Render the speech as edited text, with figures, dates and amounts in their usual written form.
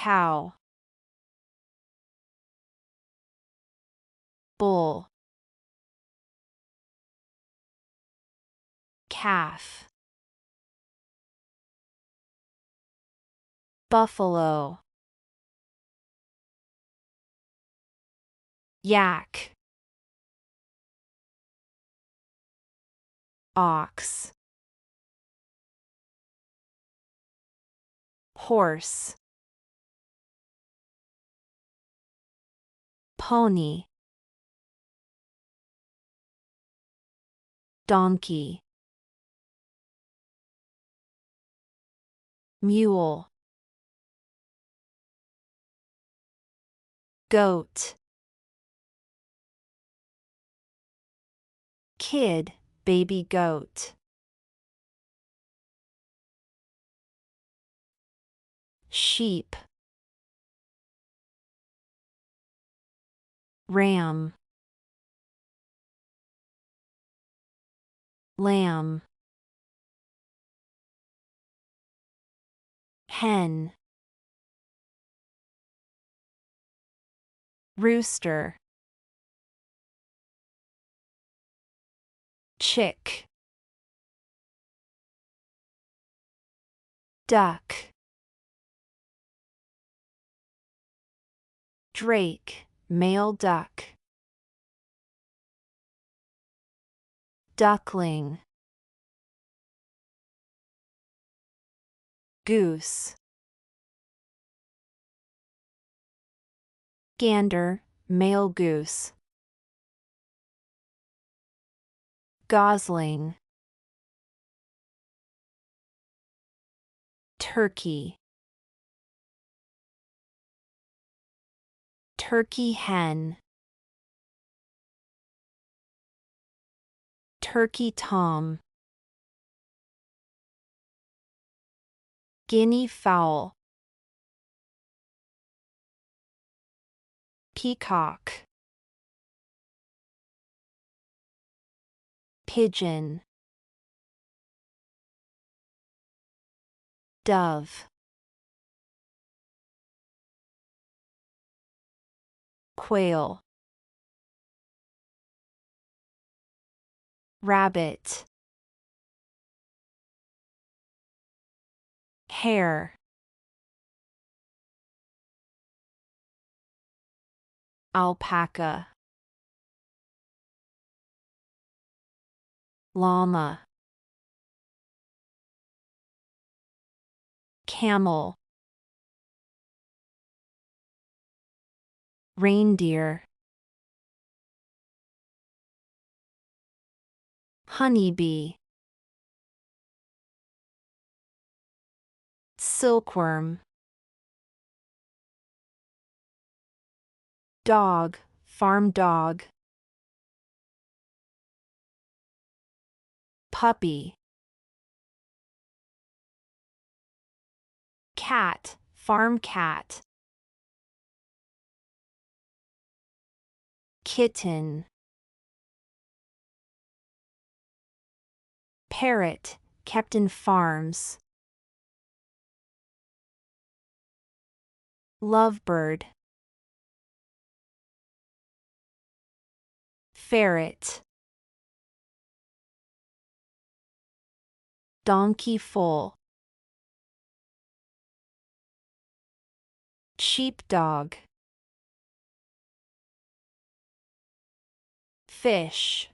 cow, bull, calf, buffalo, yak, ox, horse, pony, donkey, mule, goat, kid, baby goat, sheep, ram, lamb, hen, rooster, chick, duck, drake, male duck, duckling, goose, gander, male goose, gosling, turkey, turkey hen, turkey tom, guinea fowl, peacock, pigeon, dove, quail, rabbit, hare, alpaca, llama, camel, reindeer, honeybee, silkworm, dog, farm dog, puppy, cat, farm cat, kitten, parrot, kept in farms, lovebird, ferret, donkey foal, sheepdog, fish,